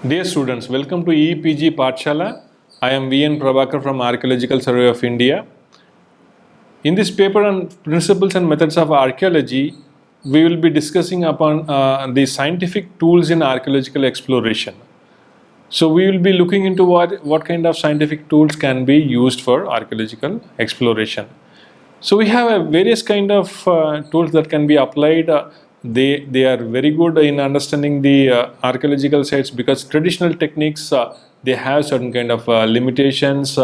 Dear students, welcome to EPG Pathshala. I am VN Prabhakar from Archaeological Survey of India. In this paper on principles and methods of archaeology, we will be discussing upon the scientific tools in archaeological exploration. So we will be looking into what kind of scientific tools can be used for archaeological exploration. So we have various kind of tools that can be applied. They are very good in understanding the archaeological sites because traditional techniques they have certain kind of limitations.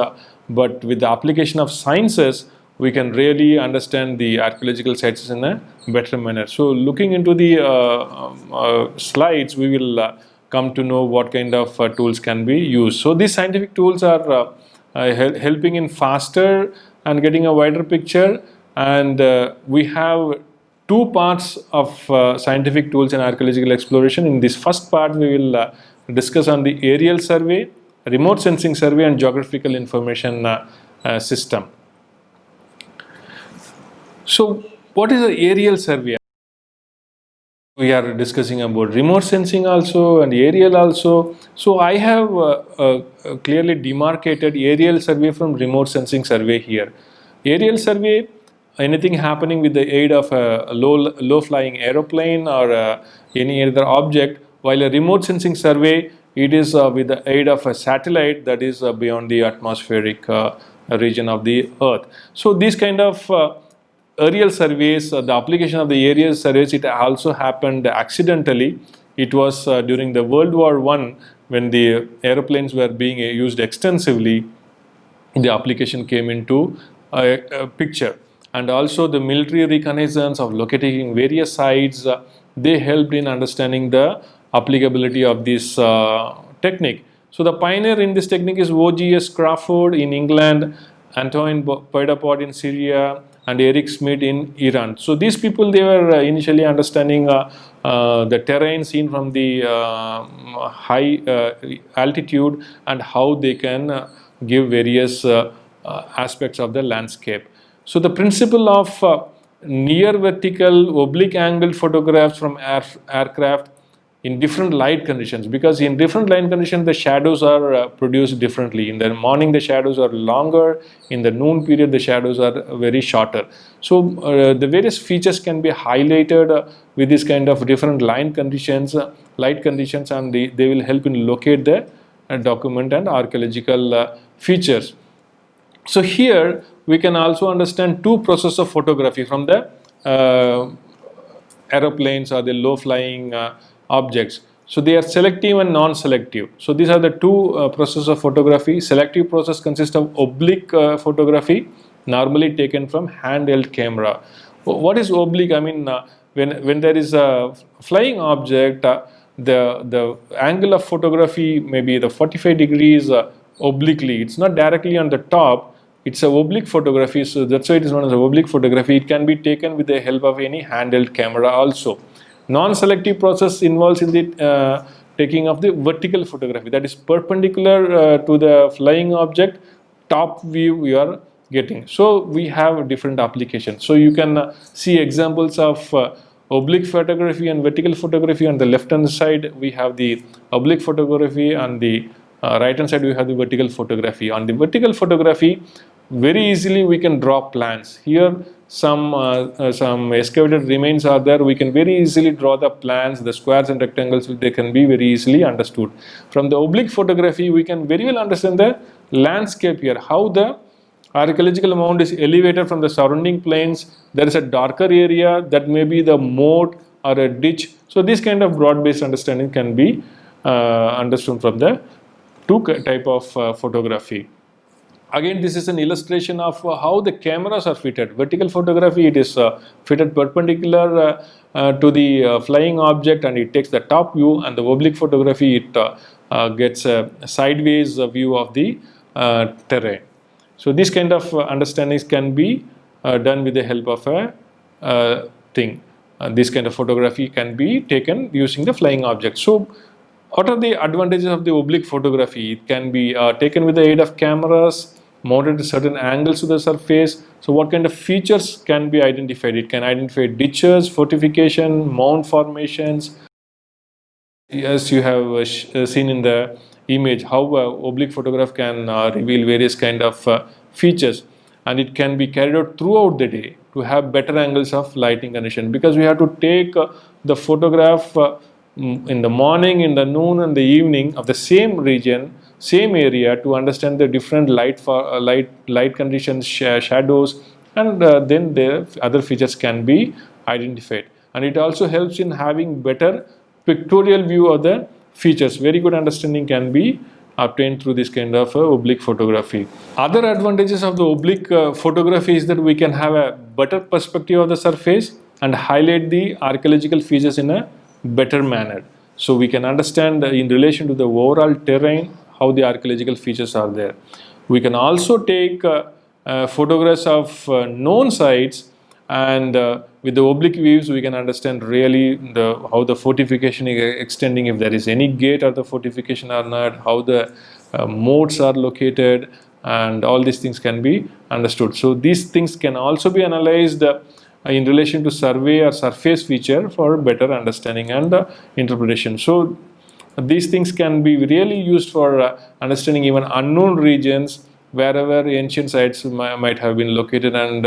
But with the application of sciences, we can really understand the archaeological sites in a better manner. So looking into the slides, we will come to know what kind of tools can be used. So these scientific tools are helping in faster and getting a wider picture, and we have two parts of scientific tools in archaeological exploration. In this first part, we will discuss on the aerial survey, remote sensing survey, and geographical information system. So what is the aerial survey? We are discussing about remote sensing also and aerial also. So I have clearly demarcated aerial survey from remote sensing survey here. Aerial survey, anything happening with the aid of a low flying aeroplane or any other object, while a remote sensing survey, it is with the aid of a satellite that is beyond the atmospheric region of the earth. So these kind of aerial surveys, the application of the aerial surveys, it also happened accidentally. It was during the World War I when the aeroplanes were being used extensively. The application came into a picture, and also the military reconnaissance of locating various sites. They helped in understanding the applicability of this technique. So the pioneer in this technique is O.G.S. Crawford in England, Antoine Pedapod in Syria, and Eric Schmidt in Iran. So these people, they were initially understanding the terrain seen from the high altitude and how they can give various aspects of the landscape. So the principle of near vertical oblique angled photographs from aircraft in different light conditions, because in different light conditions the shadows are produced differently. In the morning the shadows are longer, in the noon period the shadows are very shorter. So the various features can be highlighted with this kind of different light conditions, and they will help in locate the document and archaeological features. So here we can also understand two processes of photography from the aeroplanes or the low flying objects. So they are selective and non-selective. So these are the two processes of photography. Selective process consists of oblique photography, normally taken from handheld camera. What is oblique? I mean, when there is a flying object, the angle of photography may be the 45 degrees obliquely. It's not directly on the top. It's a oblique photography, so that's why it is known as oblique photography. It can be taken with the help of any handheld camera also. Non-selective process involves in the taking of the vertical photography, that is perpendicular to the flying object, top view we are getting. So we have different applications. So you can see examples of oblique photography and vertical photography. On the left hand side we have the oblique photography, on the right hand side we have the vertical photography. On the vertical photography, very easily we can draw plans. Here some excavated remains are there. We can very easily draw the plans, the squares and rectangles, they can be very easily understood. From the oblique photography, we can very well understand the landscape here, how the archaeological mound is elevated from the surrounding plains. There is a darker area that may be the moat or a ditch. So this kind of broad-based understanding can be understood from the two type of photography. Again, this is an illustration of how the cameras are fitted. Vertical photography, it is fitted perpendicular to the flying object and it takes the top view, and the oblique photography, it gets a sideways view of the terrain. So these kind of understandings can be done with the help of a thing. This kind of photography can be taken using the flying object. So what are the advantages of the oblique photography? It can be taken with the aid of cameras, mounted at certain angles to the surface. So what kind of features can be identified? It can identify ditches, fortification, mound formations, As you have seen in the image, how oblique photograph can reveal various kind of features, and it can be carried out throughout the day to have better angles of lighting condition, because we have to take the photograph in the morning, in the noon and the evening of the same region, same area, to understand the different light for light conditions, shadows, and then the other features can be identified. And it also helps in having better pictorial view of the features. Very good understanding can be obtained through this kind of oblique photography. Other advantages of the oblique photography is that we can have a better perspective of the surface and highlight the archaeological features in a better manner. So we can understand in relation to the overall terrain how the archaeological features are there. We can also take photographs of known sites, and with the oblique views we can understand really how the fortification is extending, if there is any gate or the fortification or not, how the moats are located, and all these things can be understood. So these things can also be analyzed in relation to survey or surface feature for better understanding and interpretation. So these things can be really used for understanding even unknown regions wherever ancient sites might have been located, and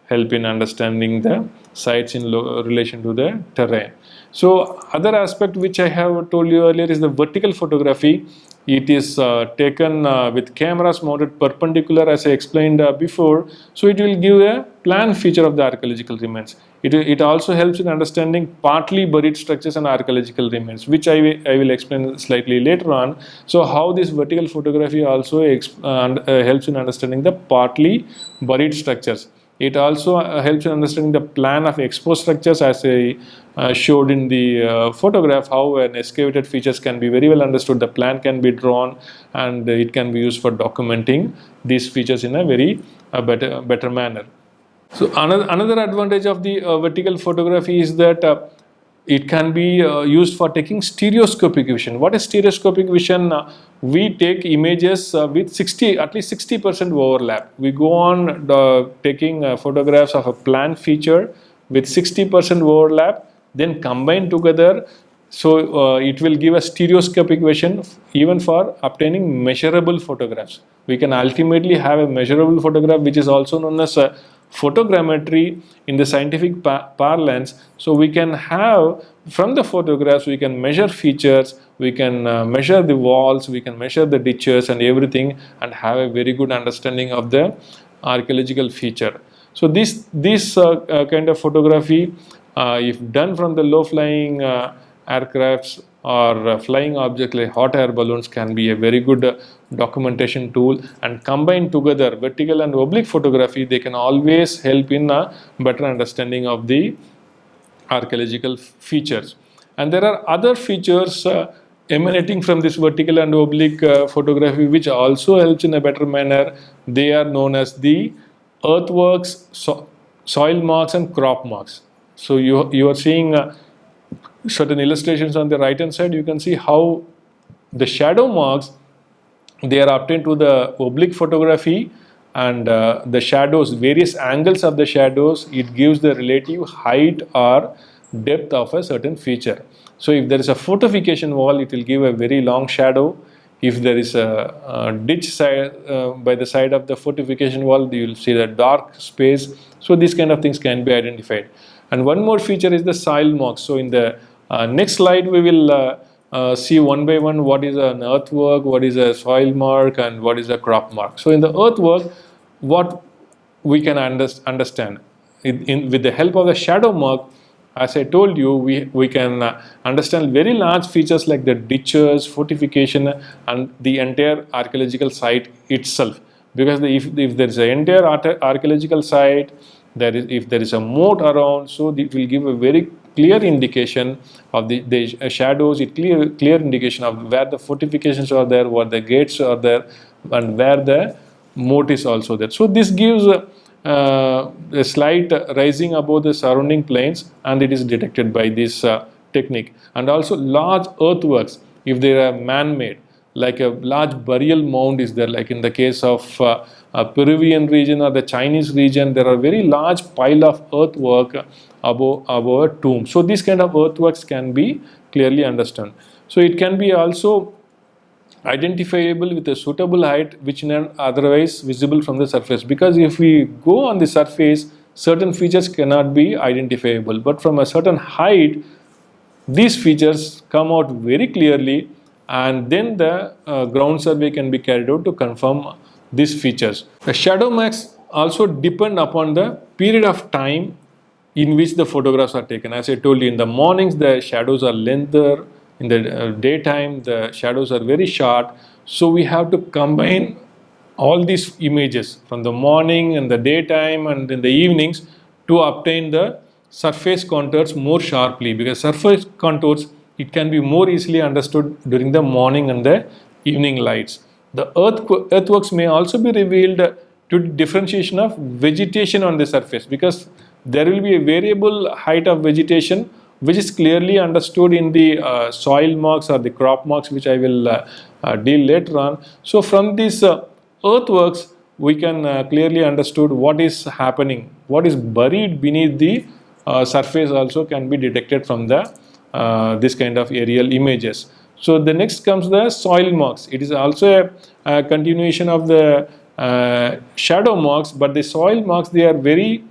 help in understanding the sites in relation to the terrain. So other aspect which I have told you earlier is the vertical photography. It is taken with cameras mounted perpendicular, as I explained before. So it will give a plan feature of the archaeological remains. It also helps in understanding partly buried structures and archaeological remains, which I will explain slightly later on. So how this vertical photography also helps in understanding the partly buried structures. It also helps in understanding the plan of exposed structures, as I showed in the photograph, how an excavated features can be very well understood. The plan can be drawn, and it can be used for documenting these features in a very better manner. So another advantage of the vertical photography is that it can be used for taking stereoscopic vision. What is stereoscopic vision? We take images with at least 60% overlap. We go on taking photographs of a plan feature with 60% overlap, then combine together. So it will give a stereoscopic vision even for obtaining measurable photographs. We can ultimately have a measurable photograph, which is also known as photogrammetry in the scientific parlance. So we can have, from the photographs we can measure features, we can measure the walls, we can measure the ditches and everything, and have a very good understanding of the archaeological feature. So this kind of photography, if done from the low flying aircrafts or flying objects like hot air balloons, can be a very good documentation tool, and combined together vertical and oblique photography, they can always help in a better understanding of the archaeological features. And there are other features emanating from this vertical and oblique photography which also helps in a better manner. They are known as the earthworks, soil marks and crop marks. So you are seeing certain illustrations on the right hand side. You can see how the shadow marks, they are obtained to the oblique photography, and the shadows, various angles of the shadows, it gives the relative height or depth of a certain feature. So if there is a fortification wall, it will give a very long shadow. If there is a ditch side, by the side of the fortification wall, you will see the dark space. So these kind of things can be identified. And one more feature is the soil marks. So in the next slide we will see one by one what is an earthwork, what is a soil mark, and what is a crop mark. So in the earthwork, what we can understand with the help of the shadow mark, as I told you, we can understand very large features like the ditches, fortification, and the entire archaeological site itself. Because if there is an entire archaeological site, if there is a moat around, so it will give a very clear indication of the shadows, clear indication of where the fortifications are there, where the gates are there, and where the moat is also there. So this gives a slight rising above the surrounding plains, and it is detected by this technique. And also large earthworks, if they are man-made, like a large burial mound is there, like in the case of a Peruvian region or the Chinese region, there are very large pile of earthwork above a tomb. So these kind of earthworks can be clearly understood. So it can be also identifiable with a suitable height which not otherwise visible from the surface, because if we go on the surface, certain features cannot be identifiable, but from a certain height these features come out very clearly, and then the ground survey can be carried out to confirm these features. The shadow marks also depend upon the period of time in which the photographs are taken. As I told you, in the mornings the shadows are lengthier, in the daytime the shadows are very short. So we have to combine all these images from the morning and the daytime and in the evenings to obtain the surface contours more sharply, because surface contours, it can be more easily understood during the morning and the evening lights. The earthworks may also be revealed to differentiation of vegetation on the surface, because there will be a variable height of vegetation which is clearly understood in the soil marks or the crop marks, which I will deal later on. So from these earthworks we can clearly understood what is happening, what is buried beneath the surface also can be detected from the this kind of aerial images. So the next comes the soil marks. It is also a continuation of the shadow marks, but the soil marks, they are very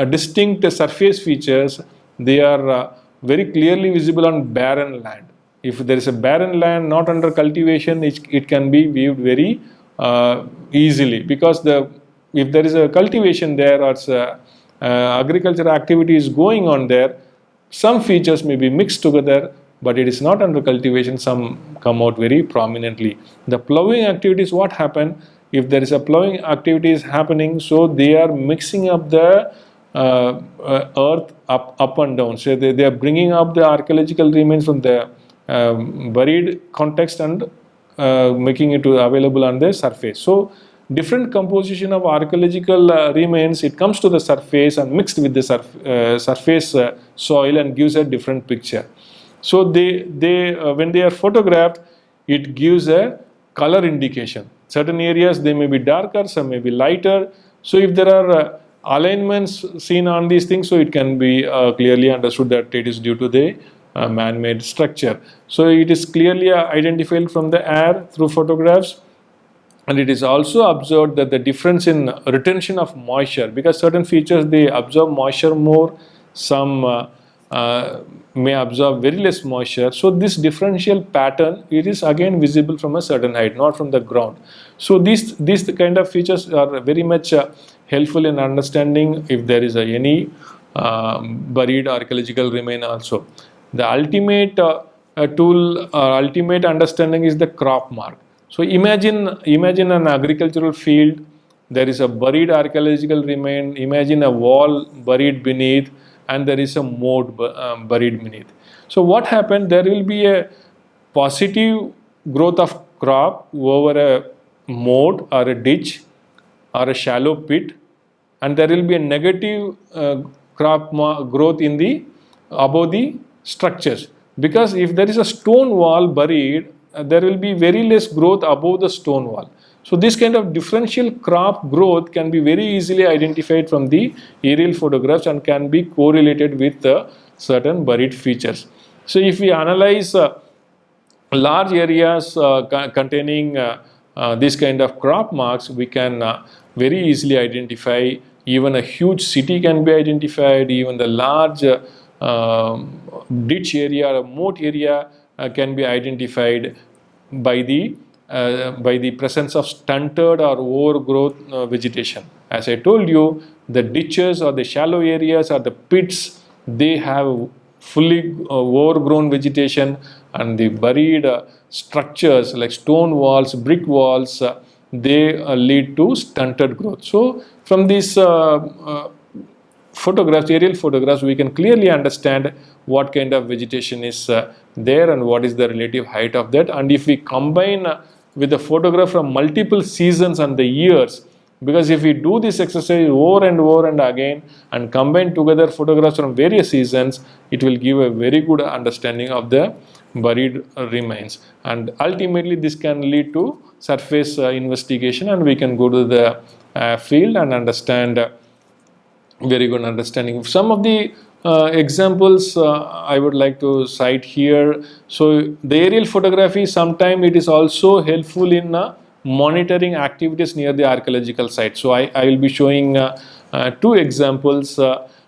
distinct surface features. They are very clearly visible on barren land. If there is a barren land not under cultivation, it can be viewed very easily, because if there is a cultivation there or agricultural activity is going on there, some features may be mixed together, but it is not under cultivation, some come out very prominently. The ploughing activities, what happen, if there is a ploughing activity is happening, so they are mixing up the earth up and down. So they are bringing up the archaeological remains from the buried context and making it available on the surface. So different composition of archaeological remains, it comes to the surface and mixed with the surface soil and gives a different picture. So they when they are photographed, it gives a color indication. Certain areas they may be darker, some may be lighter. So if there are alignments seen on these things, so it can be clearly understood that it is due to the man-made structure. So it is clearly identified from the air through photographs. And it is also observed that the difference in retention of moisture, because certain features they absorb moisture more, some may absorb very less moisture. So this differential pattern, it is again visible from a certain height, not from the ground. So these kind of features are very much helpful in understanding if there is any buried archaeological remain also. The ultimate tool or ultimate understanding is the crop mark. So imagine an agricultural field, there is a buried archaeological remain, imagine a wall buried beneath, and there is a moat buried beneath. So what happened, there will be a positive growth of crop over a moat or a ditch or a shallow pit, and there will be a negative crop growth in the above the structures, because if there is a stone wall buried, there will be very less growth above the stone wall. So this kind of differential crop growth can be very easily identified from the aerial photographs and can be correlated with certain buried features. So if we analyze large areas containing this kind of crop marks, we can very easily identify. Even a huge city can be identified, even the large ditch area or moat area can be identified by the presence of stunted or overgrowth vegetation. As I told you, the ditches or the shallow areas or the pits, they have fully overgrown vegetation, and the buried structures like stone walls, brick walls, they lead to stunted growth. So from these photographs, aerial photographs, we can clearly understand what kind of vegetation is there and what is the relative height of that. And if we combine with the photograph from multiple seasons and the years, because if we do this exercise over and again and combine together photographs from various seasons, it will give a very good understanding of the buried remains, and ultimately this can lead to surface investigation, and we can go to the field and understand very good understanding. Some of the examples I would like to cite here. So the aerial photography, sometimes it is also helpful in monitoring activities near the archaeological site. So I will be showing two examples.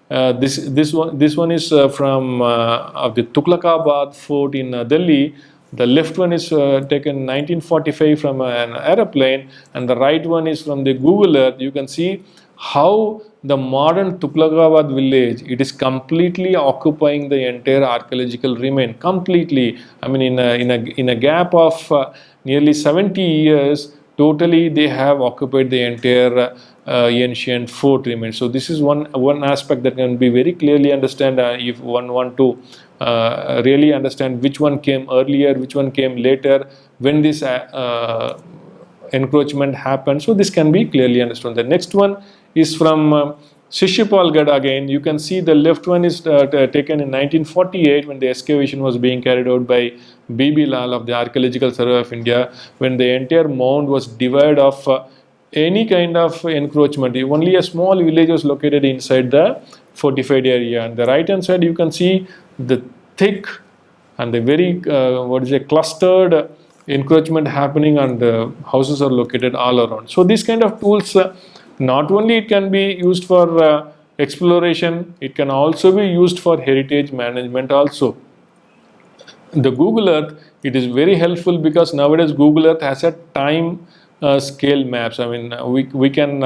This one is from of the Tughlaqabad fort in Delhi. The left one is taken 1945 from an aeroplane, and the right one is from the Google Earth. You can see how the modern Tughlaqabad village, it is completely occupying the entire archaeological remain completely. I mean, in a gap of nearly 70 years, totally they have occupied the entire ancient fort remains. So this is one aspect that can be very clearly understand if one want to really understand which one came earlier, which one came later, when this encroachment happened. So this can be clearly understood. The next one is from Shishupalgarh again. You can see the left one is taken in 1948 when the excavation was being carried out by B.B. Lal of the Archaeological Survey of India, when the entire mound was devoid of any kind of encroachment. Only a small village was located inside the fortified area. On the right hand side, you can see the thick and the very clustered encroachment happening, and the houses are located all around. So these kind of tools, not only it can be used for exploration, it can also be used for heritage management also. The Google Earth, it is very helpful because nowadays Google Earth has a time scale maps. I mean, we can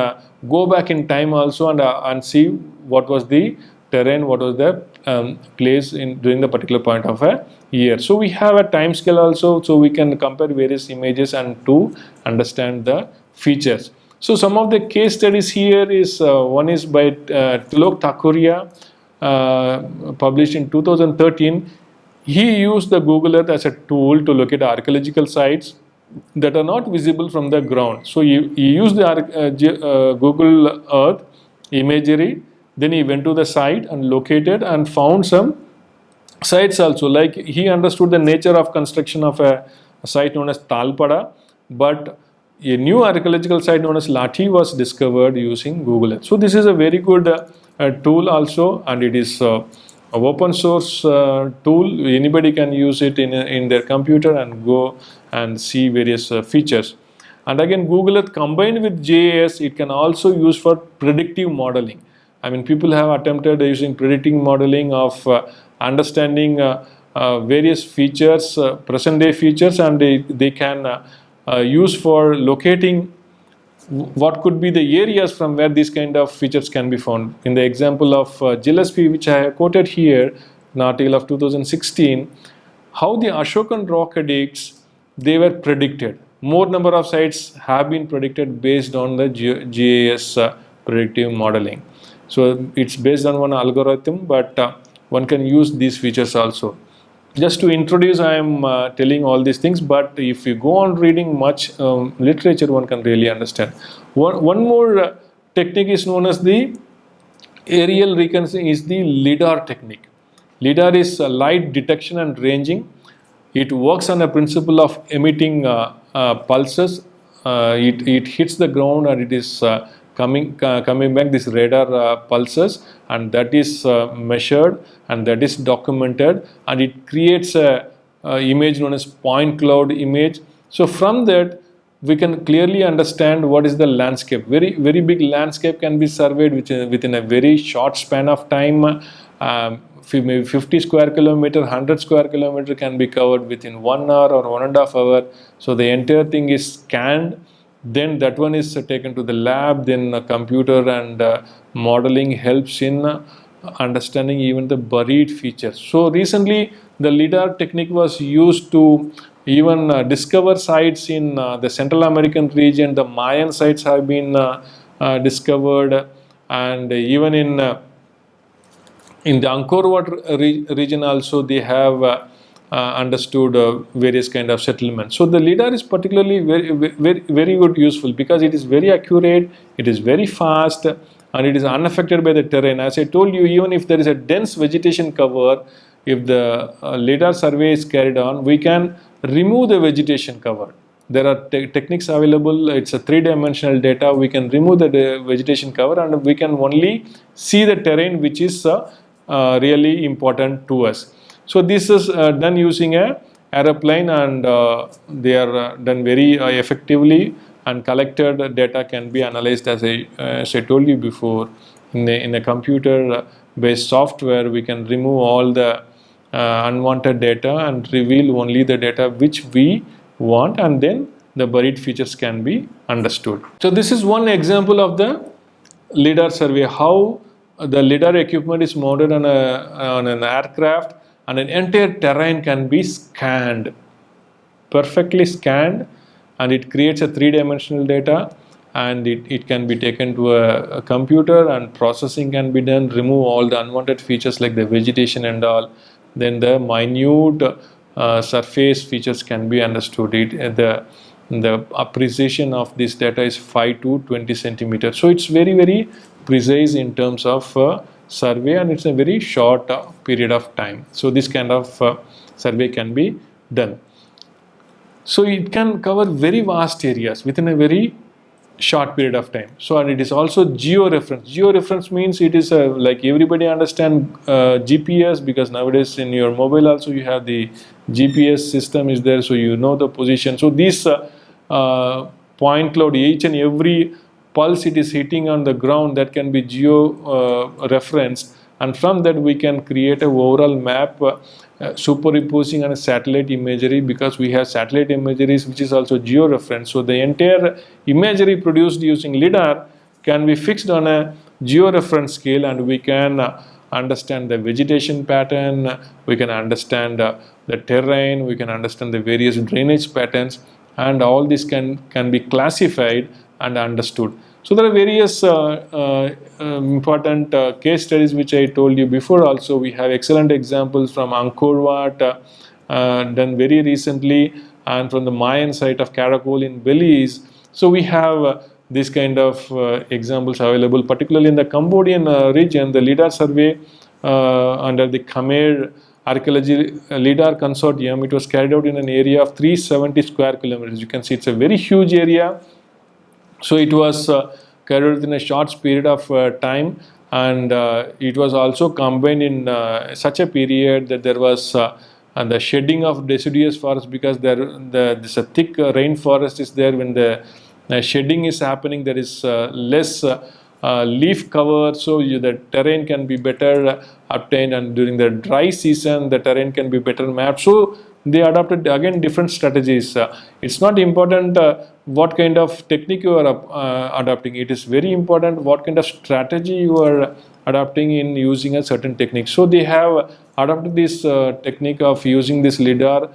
go back in time also and see what was the terrain, what was the place during the particular point of a year. So we have a time scale also, so we can compare various images and to understand the features. So some of the case studies here is one is by Tilok Thakuria, published in 2013. He used the Google Earth as a tool to locate archaeological sites that are not visible from the ground. So he used the Google Earth imagery, then he went to the site and located and found some sites also. Like he understood the nature of construction of a site known as Talpada, but a new archaeological site known as Lathi was discovered using Google Earth. So this is a very good tool also, and it is a open source tool. Anybody can use it in their computer and go and see various features. And again, Google Earth combined with GIS, it can also use for predictive modeling. I mean, people have attempted using predictive modeling of understanding various features, present day features, and they can use for locating what could be the areas from where these kind of features can be found. In the example of Gillespie, which I have quoted here, an article of 2016, how the Ashokan rock edicts, they were predicted. More number of sites have been predicted based on the GIS predictive modeling. So it's based on one algorithm, but one can use these features also. Just to introduce, I am telling all these things, but if you go on reading much literature, one can really understand. One more technique is known as the aerial reconnaissance, is the LIDAR technique. LIDAR is light detection and ranging. It works on a principle of emitting pulses. It hits the ground and it is coming back this radar pulses, and that is measured and that is documented, and it creates a image known as point cloud image. So from that we can clearly understand what is the landscape. Very big landscape can be surveyed within a very short span of time. Maybe 50 square kilometer, 100 square kilometer can be covered within 1 hour or 1.5 hours. So the entire thing is scanned, then that one is taken to the lab, then a computer and modeling helps in understanding even the buried features. So recently the LIDAR technique was used to even discover sites in the Central American region. The Mayan sites have been discovered, and even in the Angkor Wat region also they have understood various kind of settlements. So the LIDAR is particularly very good useful because it is very accurate, it is very fast, and it is unaffected by the terrain. As I told you, even if there is a dense vegetation cover, if the LIDAR survey is carried on, we can remove the vegetation cover. There are techniques available. It's a three-dimensional data. We can remove the vegetation cover and we can only see the terrain which is really important to us. So this is done using a aeroplane, and they are done very effectively, and collected data can be analyzed as I told you before. In a computer based software, we can remove all the unwanted data and reveal only the data which we want, and then the buried features can be understood. So this is one example of the LiDAR survey, how the LiDAR equipment is mounted on an aircraft, and an entire terrain can be scanned, perfectly scanned, and it creates a three-dimensional data, and it can be taken to a computer, and processing can be done, remove all the unwanted features like the vegetation and all. Then the minute surface features can be understood. The appreciation of this data is 5 to 20 centimeters. So it's very, very precise in terms of survey, and it's a very short period of time. So this kind of survey can be done. So it can cover very vast areas within a very short period of time. So, and it is also georeference. Georeference means it is like everybody understand GPS, because nowadays in your mobile also you have the GPS system is there, so you know the position. So this point cloud, each and every pulse it is hitting on the ground, that can be geo referenced, and from that we can create a overall map superimposing on a satellite imagery, because we have satellite imageries which is also geo-referenced. So the entire imagery produced using LiDAR can be fixed on a geo-reference scale, and we can understand the vegetation pattern, we can understand the terrain, we can understand the various drainage patterns, and all this can be classified and understood. So there are various important case studies which I told you before. Also, we have excellent examples from Angkor Wat, done very recently, and from the Mayan site of Caracol in Belize. So we have this kind of examples available, particularly in the Cambodian region. The LiDAR survey under the Khmer Archaeology LiDAR Consortium, it was carried out in an area of 370 square kilometers. You can see it's a very huge area. So it was carried out in a short period of time, and it was also combined in such a period that there was the shedding of deciduous forest, because this a thick rainforest is there. When the shedding is happening, there is less leaf cover, so the terrain can be better obtained, and during the dry season the terrain can be better mapped. So they adopted again different strategies. It's not important what kind of technique you are adopting. It is very important what kind of strategy you are adopting in using a certain technique. So they have adopted this technique of using this LiDAR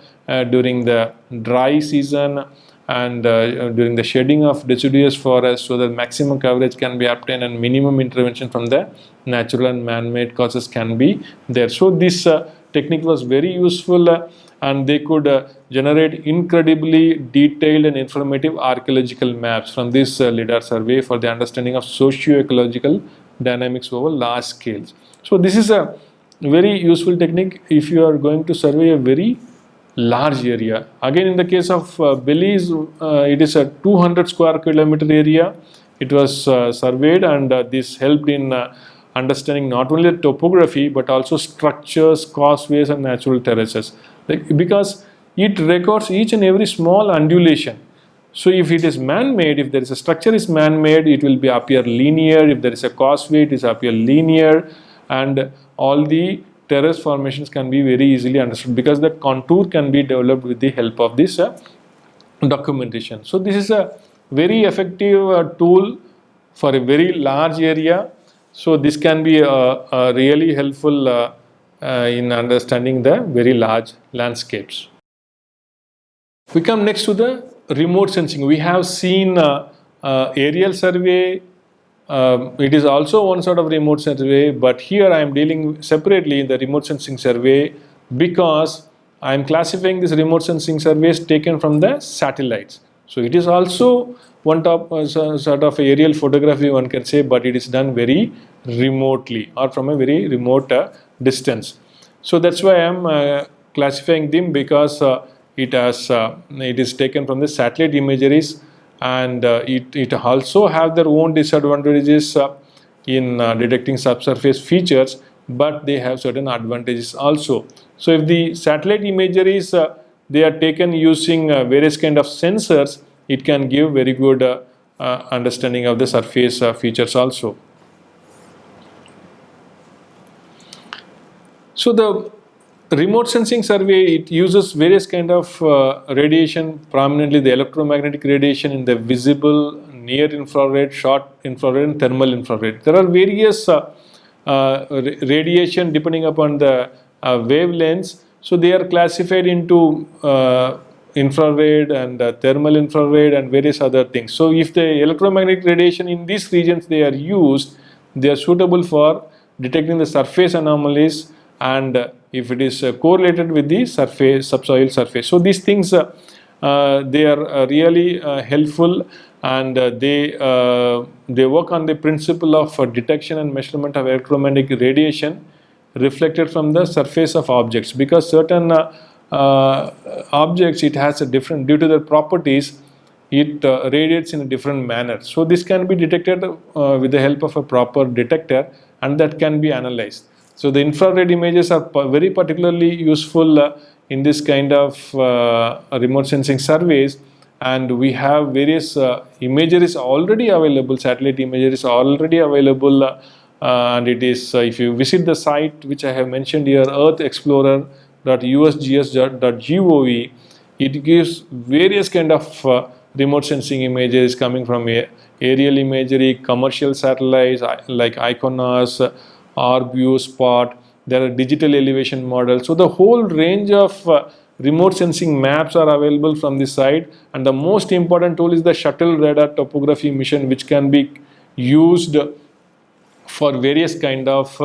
during the dry season, and during the shedding of deciduous forest, so that maximum coverage can be obtained and minimum intervention from the natural and man-made causes can be there. So this technique was very useful, and they could generate incredibly detailed and informative archaeological maps from this LiDAR survey for the understanding of socio-ecological dynamics over large scales. So this is a very useful technique if you are going to survey a very large area. Again, in the case of Belize, it is a 200 square kilometer area. It was surveyed, and this helped in understanding not only the topography but also structures, causeways, and natural terraces. Because it records each and every small undulation. So if it is man-made, if there is a structure is man-made, it will be appear linear. If there is a causeway, it is appear linear, and all the terrace formations can be very easily understood, because the contour can be developed with the help of this documentation. So this is a very effective tool for a very large area. So this can be really helpful in understanding the very large landscapes. We come next to the remote sensing. We have seen aerial survey. It is also one sort of remote survey, but here I am dealing separately in the remote sensing survey, because I am classifying this remote sensing surveys taken from the satellites. So it is also one sort of aerial photography, one can say, but it is done very remotely or from a very remote distance. So that's why I am classifying them, because it is taken from the satellite imageries, and it also have their own disadvantages in detecting subsurface features, but they have certain advantages also. So if the satellite imagery is they are taken using various kind of sensors, it can give very good understanding of the surface features also. So the remote sensing survey, it uses various kind of radiation, prominently the electromagnetic radiation in the visible, near infrared, short infrared, and thermal infrared. There are various radiation depending upon the wavelengths. So they are classified into infrared and thermal infrared and various other things. So if the electromagnetic radiation in these regions they are used, they are suitable for detecting the surface anomalies, and if it is correlated with the surface, subsoil surface. So these things they are really helpful, and they work on the principle of detection and measurement of electromagnetic radiation reflected from the surface of objects, because certain objects, it has a different, due to their properties, it radiates in a different manner. So this can be detected with the help of a proper detector, and that can be analyzed. So the infrared images are very particularly useful in this kind of remote sensing surveys, and we have various imageries already available, satellite imageries already available, and it is if you visit the site which I have mentioned here, earthexplorer.usgs.gov, it gives various kind of remote sensing images coming from aerial imagery, commercial satellites like ICONOS, Orbview, Spot. There are digital elevation models. So the whole range of remote sensing maps are available from this site, and the most important tool is the shuttle radar topography mission, which can be used for various kind of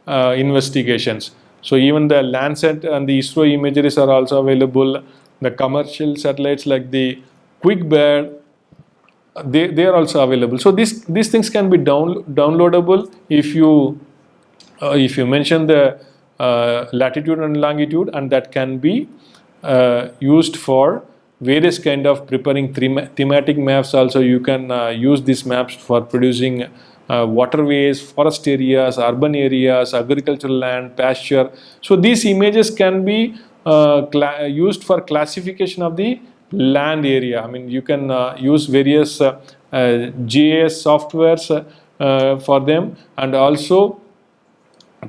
investigations. So even the Landsat and the ISRO imageries are also available. The commercial satellites like the QuickBird, they are also available. So these things can be downloadable if you mention the latitude and longitude, and that can be used for various kind of preparing thematic maps. Also you can use these maps for producing waterways, forest areas, urban areas, agricultural land, pasture. So these images can be used for classification of the land area. I mean, you can use various GIS softwares for them, and also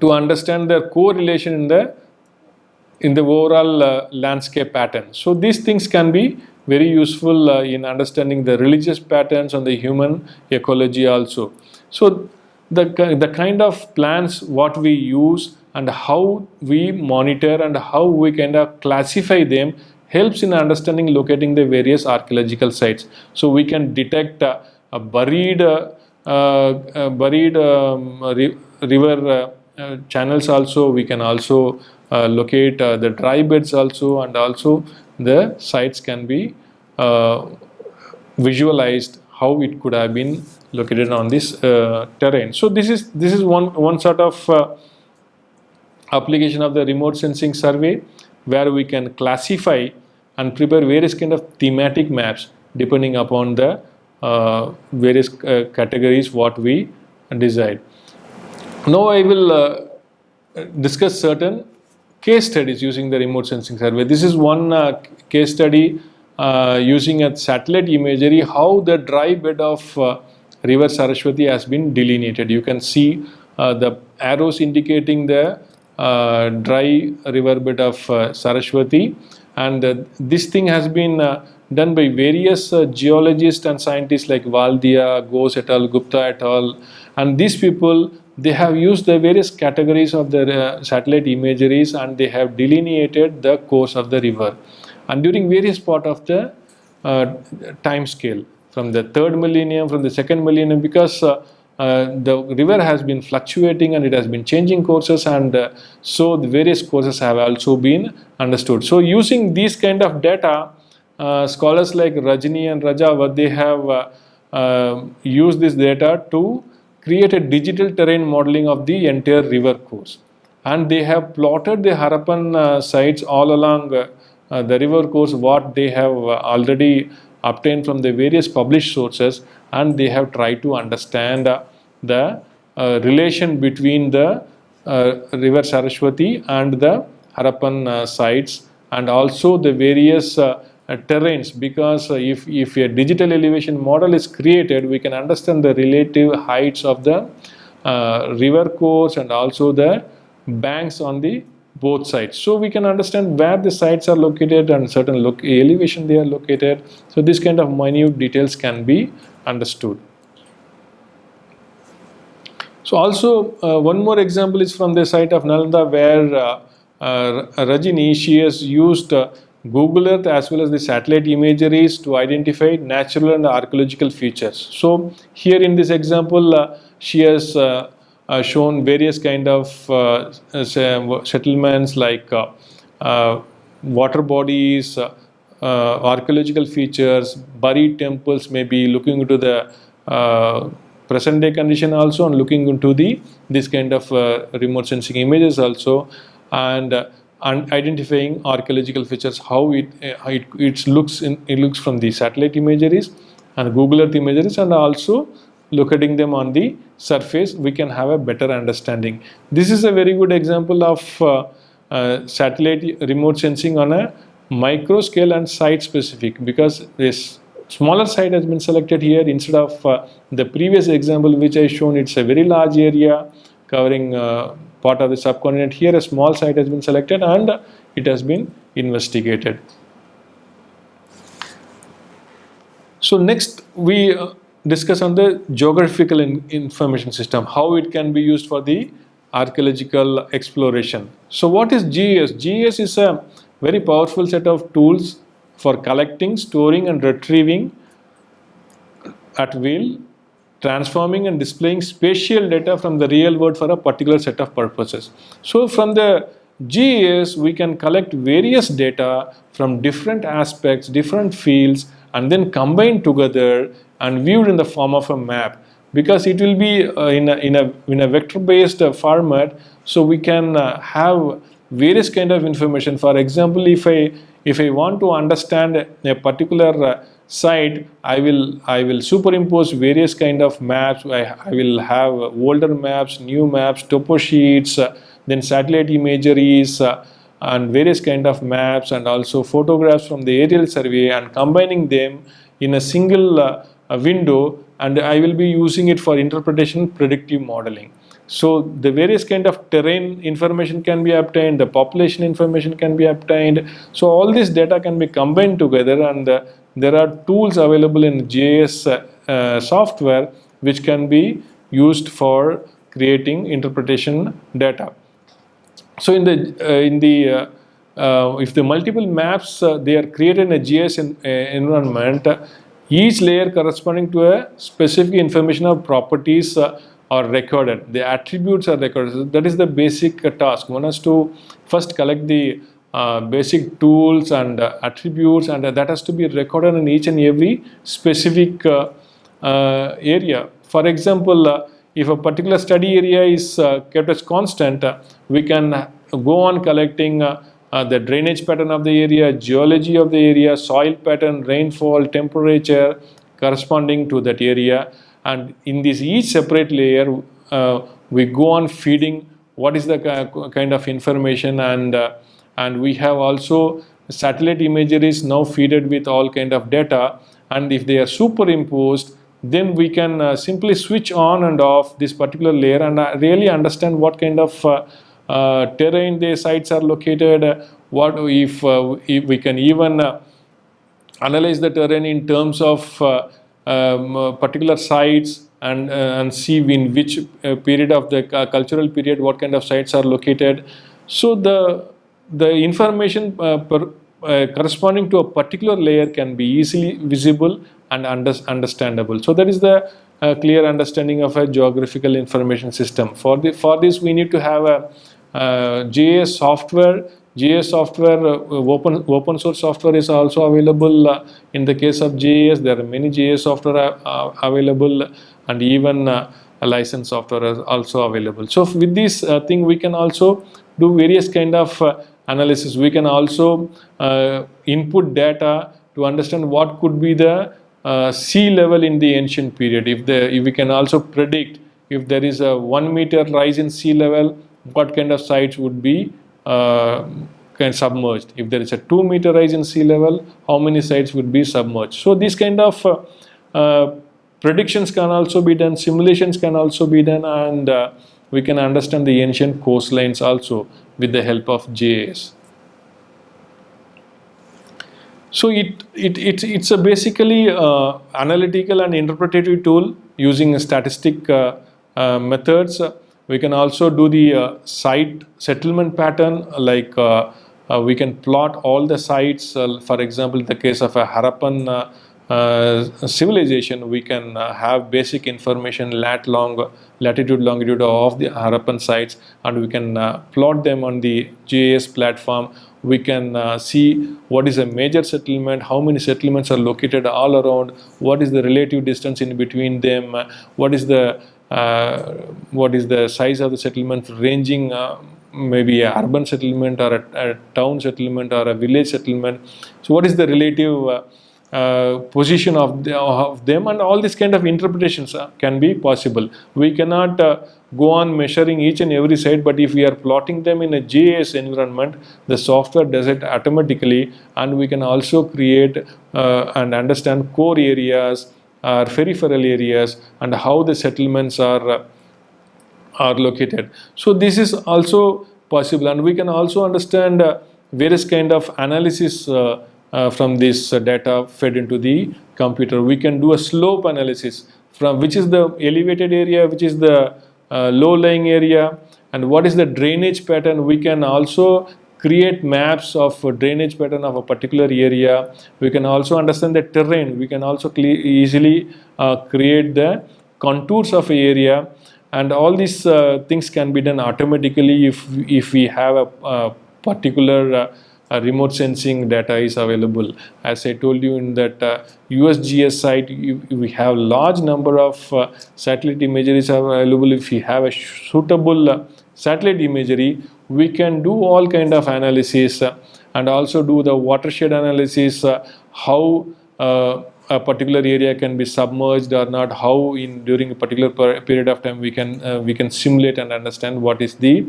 to understand their correlation in the overall landscape pattern. So these things can be very useful in understanding the religious patterns and the human ecology also. So the kind of plans what we use and how we monitor and how we kind of classify them helps in understanding, locating the various archaeological sites. So we can detect a buried river channels also. We can also locate the dry beds also, and also the sites can be visualized how it could have been located on this terrain. So this is one sort of application of the remote sensing survey, where we can classify and prepare various kind of thematic maps depending upon the various categories what we decide. Now I will discuss certain case studies using the remote sensing survey. This is one case study using a satellite imagery, how the dry bed of river Saraswati has been delineated. You can see the arrows indicating the dry river bed of Saraswati, and this thing has been done by various geologists and scientists like Valdia, Ghose et al., Gupta et al., and these people, they have used the various categories of the satellite imageries, and they have delineated the course of the river, and during various part of the time scale, from the 3rd millennium, from the 2nd millennium, because the river has been fluctuating and it has been changing courses, and so the various courses have also been understood. So using these kind of data, scholars like Rajni and Rajawat, they have used this data to create a digital terrain modeling of the entire river course, and they have plotted the Harappan sites all along the river course, what they have already obtained from the various published sources, and they have tried to understand the relation between the river Saraswati and the Harappan sites, and also the various terrains, because if a digital elevation model is created, we can understand the relative heights of the river course and also the banks on the both sides. So we can understand where the sites are located and certain elevation they are located. So this kind of minute details can be understood. So also one more example is from the site of Nalanda, where Rajini, she has used Google Earth as well as the satellite imageries to identify natural and archaeological features. So here in this example, she has shown various kind of settlements like water bodies, archaeological features, buried temples, maybe looking into the present day condition also, and looking into this kind of remote sensing images also, and identifying archaeological features, how it looks from the satellite imageries and Google Earth imageries, and also locating them on the surface, we can have a better understanding. This is a very good example of satellite remote sensing on a micro scale and site specific, because this smaller site has been selected here instead of the previous example which I shown. It's a very large area covering part of the subcontinent. Here a small site has been selected and it has been investigated. So next we discuss on the geographical information system, how it can be used for the archaeological exploration. So what is GIS? GIS is a very powerful set of tools for collecting, storing and retrieving at will, transforming and displaying spatial data from the real world for a particular set of purposes. So from the GIS we can collect various data from different aspects, different fields, and then combine together and viewed in the form of a map, because it will be in a vector based format. So we can have various kind of information. For example, if I want to understand a particular site, I will superimpose various kind of maps. I will have older maps, new maps, topo sheets, then satellite imageries, and various kind of maps, and also photographs from the aerial survey, and combining them in a single window, and I will be using it for interpretation, predictive modeling. So the various kind of terrain information can be obtained, the population information can be obtained. So all this data can be combined together, and there are tools available in GIS software which can be used for creating interpretation data. So if the multiple maps they are created in a GIS environment, each layer corresponding to a specific information or properties are recorded. The attributes are recorded. So that is the basic task. One has to first collect the basic tools and attributes, and that has to be recorded in each and every specific area. For example, if a particular study area is kept as constant, we can go on collecting the drainage pattern of the area, geology of the area, soil pattern, rainfall, temperature corresponding to that area. And in this each separate layer, we go on feeding what is the kind of information, and we have also satellite imageries now feeded with all kind of data. And if they are superimposed, then we can simply switch on and off this particular layer and really understand what kind of terrain the sites are located. What if we can even analyze the terrain in terms of particular sites, and see in which period of the cultural period what kind of sites are located. So the information corresponding to a particular layer can be easily visible and understandable. So that is the clear understanding of a geographical information system. For this we need to have a GIS software. GIS software, open source software is also available. In the case of GIS, there are many GIS software available, and even a licensed software is also available. So with this thing, we can also do various kind of analysis. We can also input data to understand what could be the sea level in the ancient period. If we can also predict if there is a 1 meter rise in sea level, what kind of sites would be submerged. If there is a 2-meter rise in sea level, how many sites would be submerged? So these kind of predictions can also be done, simulations can also be done, and we can understand the ancient coastlines also with the help of GIS. So it's a basically analytical and interpretative tool using statistic methods. We can also do the site settlement pattern, like we can plot all the sites. For example, in the case of a Harappan civilization, we can have basic information latitude, longitude of the Harappan sites, and we can plot them on the GIS platform. We can see what is a major settlement, how many settlements are located all around, what is the relative distance in between them, what is the size of the settlement ranging, maybe a urban settlement or a town settlement or a village settlement. So what is the relative position of them, and all these kind of interpretations can be possible. We cannot go on measuring each and every site, but if we are plotting them in a GIS environment, the software does it automatically, and we can also create and understand core areas or peripheral areas and how the settlements are located. So this is also possible, and we can also understand various kind of analysis from this data fed into the computer. We can do a slope analysis from which is the elevated area, which is the low-lying area, and what is the drainage pattern. We can also create maps of drainage pattern of a particular area. We can also understand the terrain. We can also easily create the contours of an area, and all these things can be done automatically if we have a particular remote sensing data is available. As I told you, in that USGS site, we have large number of satellite imageries available. If you have a suitable satellite imagery, we can do all kind of analysis and also do the watershed analysis, how a particular area can be submerged or not, how during a particular period of time we can simulate and understand what is the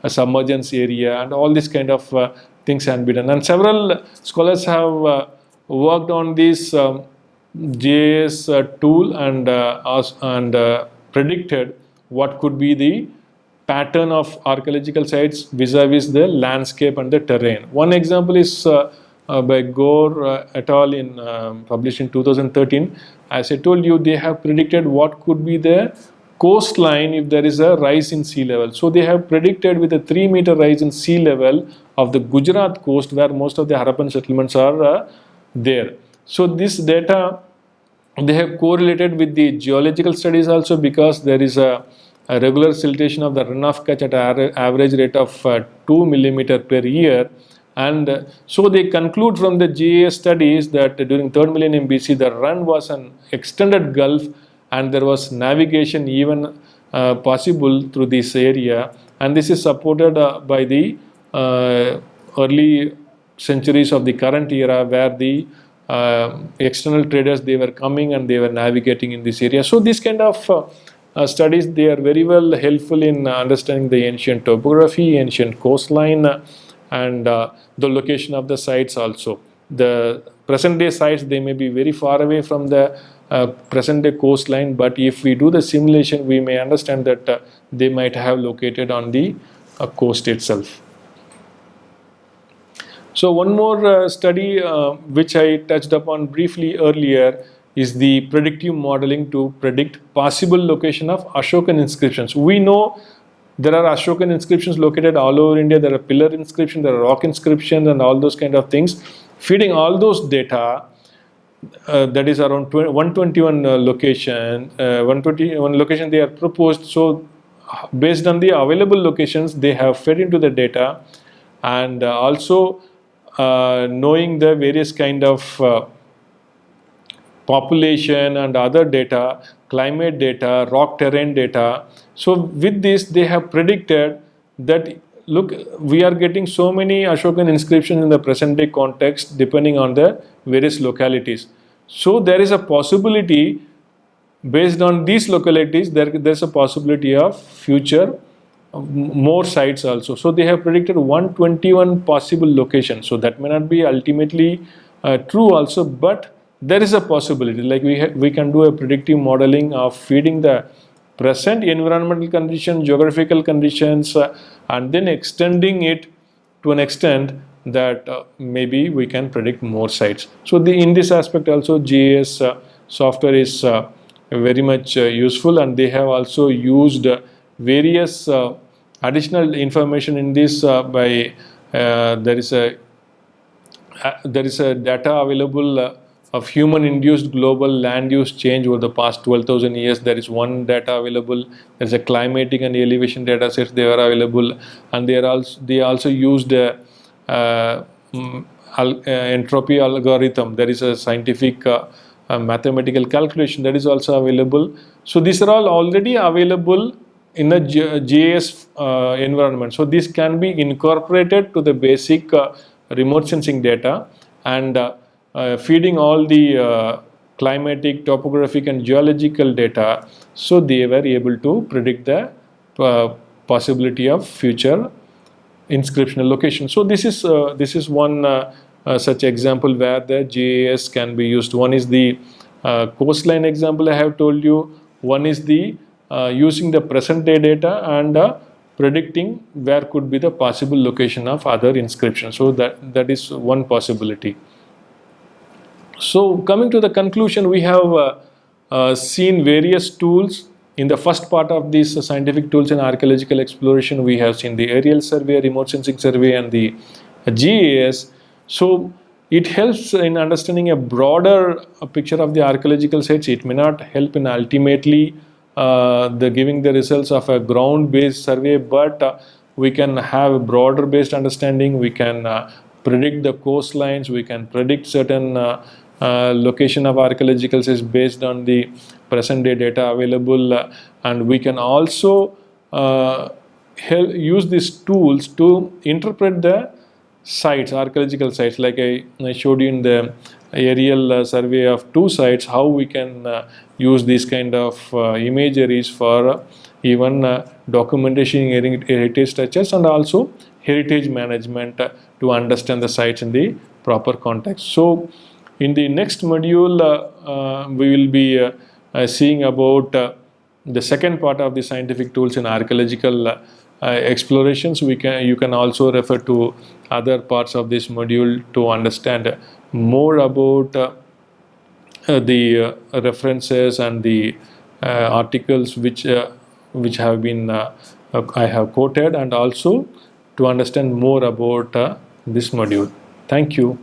submergence area, and all this kind of things can be done. And several scholars have worked on this GIS tool and predicted what could be the pattern of archaeological sites vis-a-vis the landscape and the terrain. One example is by Gore et al. Published in 2013. As I told you, they have predicted what could be the coastline if there is a rise in sea level. So they have predicted with a 3-meter rise in sea level of the Gujarat coast, where most of the Harappan settlements are there. So this data they have correlated with the geological studies also, because there is a regular siltation of the runoff catch at an average rate of 2 millimeter per year. And so they conclude from the GIS studies that during 3rd millennium BC, the run was an extended gulf, and there was navigation even possible through this area. And this is supported by the early centuries of the current era, where the external traders, they were coming and they were navigating in this area. So these kind of studies, they are very well helpful in understanding the ancient topography, ancient coastline, and the location of the sites also. The present day sites, they may be very far away from the present day coastline, but if we do the simulation, we may understand that they might have located on the coast itself. So one more study which I touched upon briefly earlier is the predictive modeling to predict possible location of Ashokan inscriptions. We know there are Ashokan inscriptions located all over India. There are pillar inscriptions, there are rock inscriptions, and all those kind of things. Feeding all those data, that is around 121 location they are proposed. So based on the available locations, they have fed into the data, and also knowing the various kind of population and other data, climate data, rock terrain data. So with this, they have predicted that, look, we are getting so many Ashokan inscriptions in the present day context depending on the various localities. So there is a possibility, based on these localities, there's a possibility of future more sites also. So they have predicted 121 possible locations. So that may not be ultimately true also, but there is a possibility. Like we can do a predictive modeling of feeding the present environmental conditions, geographical conditions, and then extending it to an extent that maybe we can predict more sites. So in this aspect also, GIS software is very much useful, and they have also used various additional information in this by there is a data available of human induced global land use change over the past 12,000 years. There is one data available. There is a climatic and elevation data sets, they are available, and they also used entropy algorithm. There is a scientific mathematical calculation that is also available. So these are all already available in the GIS environment. So this can be incorporated to the basic remote sensing data, and feeding all the climatic, topographic and geological data. So they were able to predict the possibility of future inscriptional location. So this is one such example where the GIS can be used. One is the coastline example I have told you. One is the using the present day data and predicting where could be the possible location of other inscriptions. So that is one possibility. So coming to the conclusion, we have seen various tools. In the first part of this scientific tools and archaeological exploration, we have seen the aerial survey, remote sensing survey, and the GIS. So it helps in understanding a broader picture of the archaeological sites. It may not help in ultimately giving the results of a ground-based survey, but we can have a broader based understanding. We can predict the coastlines. We can predict certain location of archaeological sites based on the present day data available, and we can also use these tools to interpret the sites, archaeological sites, like I showed you in the aerial survey of 2 sites, how we can use these kind of imageries for even documentation heritage structures and also heritage management to understand the sites in the proper context. So in the next module, we will be seeing about the second part of the scientific tools in archaeological explorations. You can also refer to other parts of this module to understand more about the references and the articles which have been I have quoted, and also to understand more about this module. Thank you.